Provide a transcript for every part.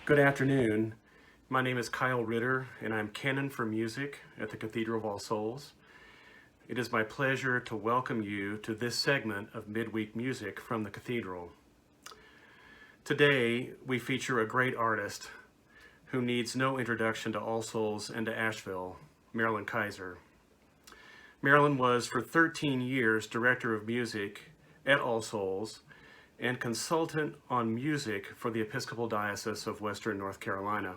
Good afternoon. My name is Kyle Ritter, and I'm canon for music at the Cathedral of All Souls. It is my pleasure to welcome you to this segment of Midweek Music from the Cathedral. Today, we feature a great artist who needs no introduction to All Souls and to Asheville, Marilyn Keiser. Marilyn was for 13 years Director of Music at All Souls and consultant on music for the Episcopal Diocese of Western North Carolina.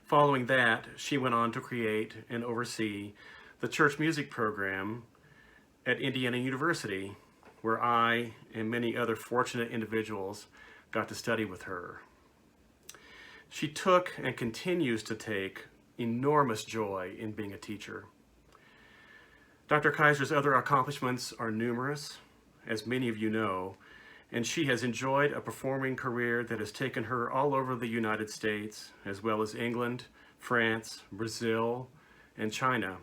Following that, she went on to create and oversee the church music program at Indiana University, where I and many other fortunate individuals got to study with her. She took and continues to take enormous joy in being a teacher. Dr. Keiser's other accomplishments are numerous, as many of you know, and she has enjoyed a performing career that has taken her all over the United States, as well as England, France, Brazil, and China.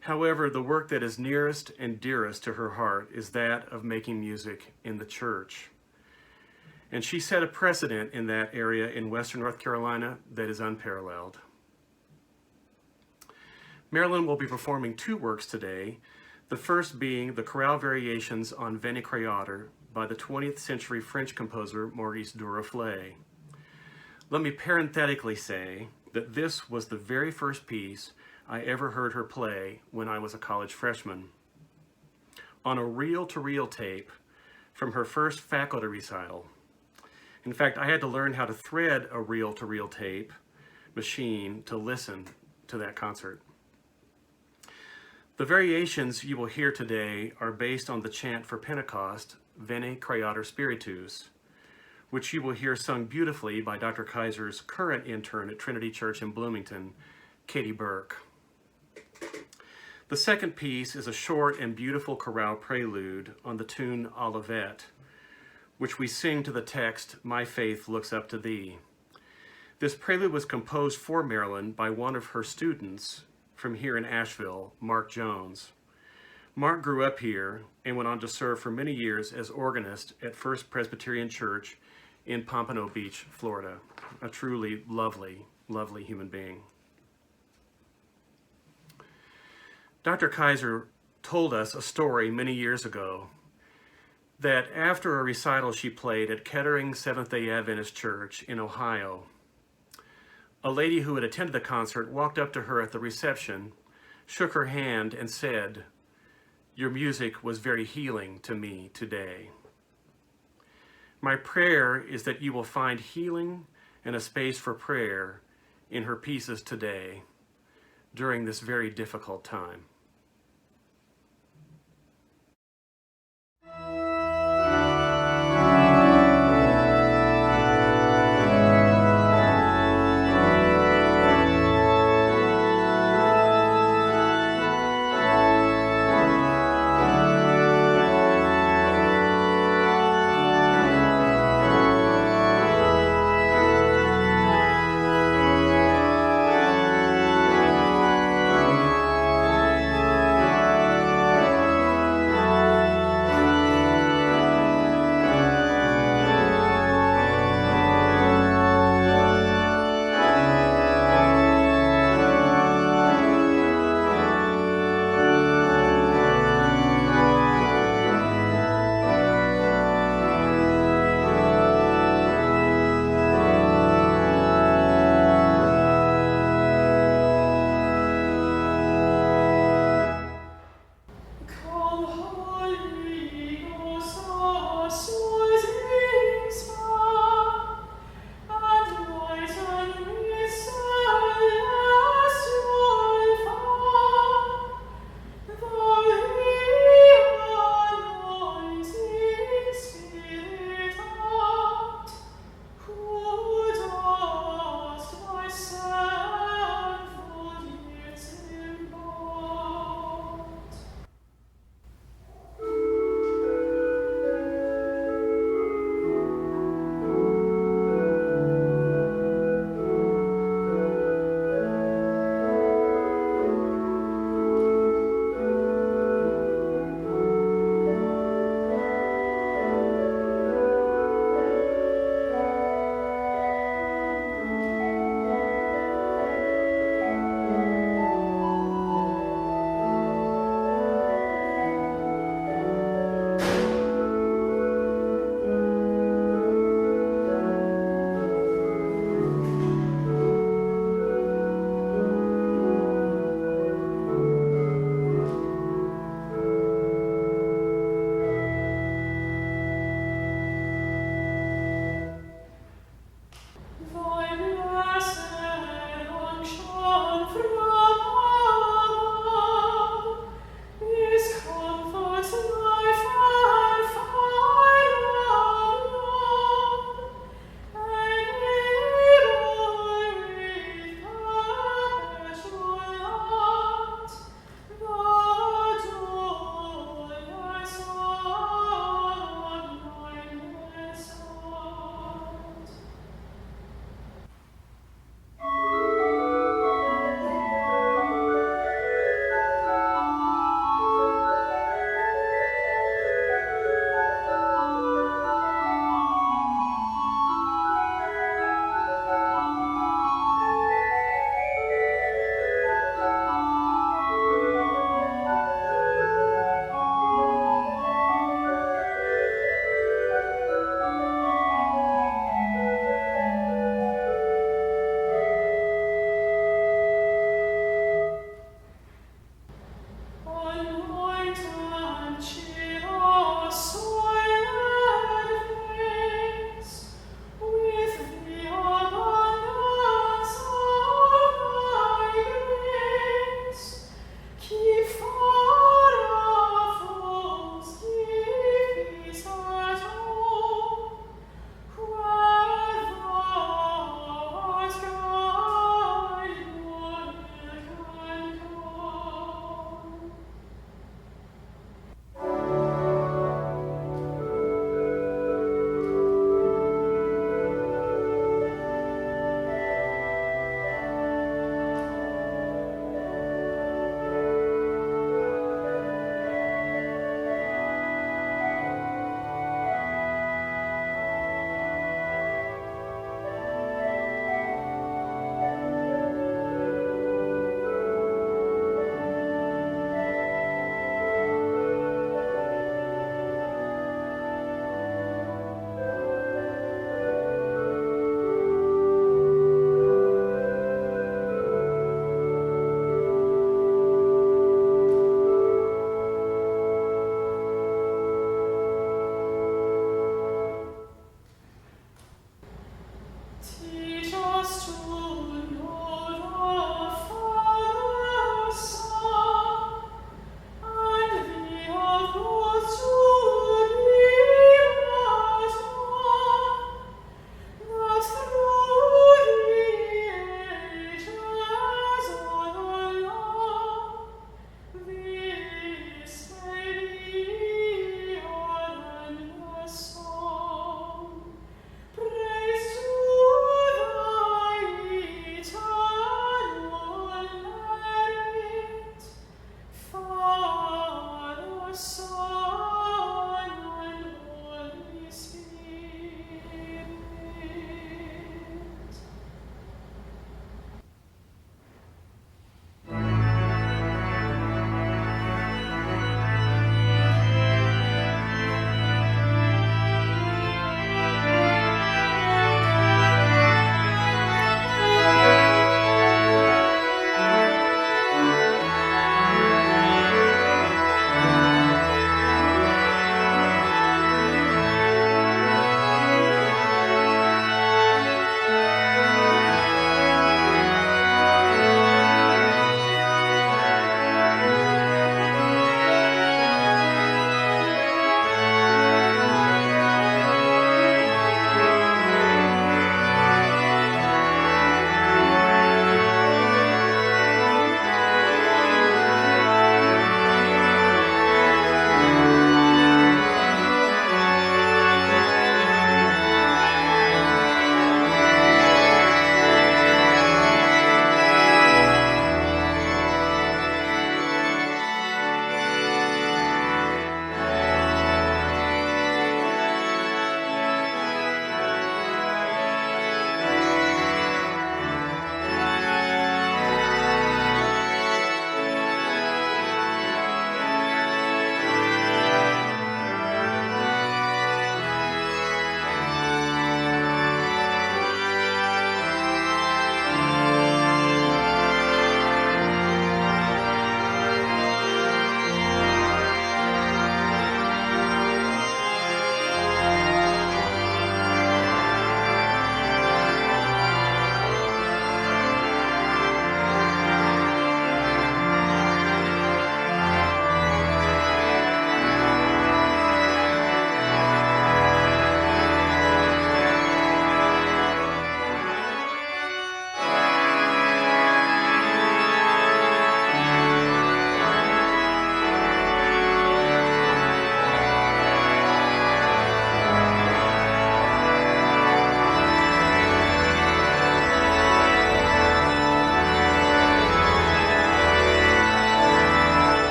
However, the work that is nearest and dearest to her heart is that of making music in the church. And she set a precedent in that area in Western North Carolina that is unparalleled. Marilyn will be performing two works today, the first being the chorale variations on Veni Creator by the 20th century French composer Maurice Duruflé. Let me parenthetically say that this was the very first piece I ever heard her play when I was a college freshman. On a reel-to-reel tape from her first faculty recital. In fact, I had to learn how to thread a reel-to-reel tape machine to listen to that concert. The variations you will hear today are based on the chant for Pentecost, Veni Creator Spiritus, which you will hear sung beautifully by Dr. Keiser's current intern at Trinity Church in Bloomington, Katie Burke. The second piece is a short and beautiful chorale prelude on the tune Olivet, which we sing to the text, My Faith Looks Up to Thee. This prelude was composed for Marilyn by one of her students from here in Asheville, Mark Jones. Mark grew up here and went on to serve for many years as organist at First Presbyterian Church in Pompano Beach, Florida. A truly lovely, lovely human being. Dr. Keiser told us a story many years ago that after a recital she played at Kettering Seventh-day Adventist Church in Ohio, a lady who had attended the concert walked up to her at the reception, shook her hand, and said, "Your music was very healing to me today." My prayer is that you will find healing and a space for prayer in her pieces today during this very difficult time.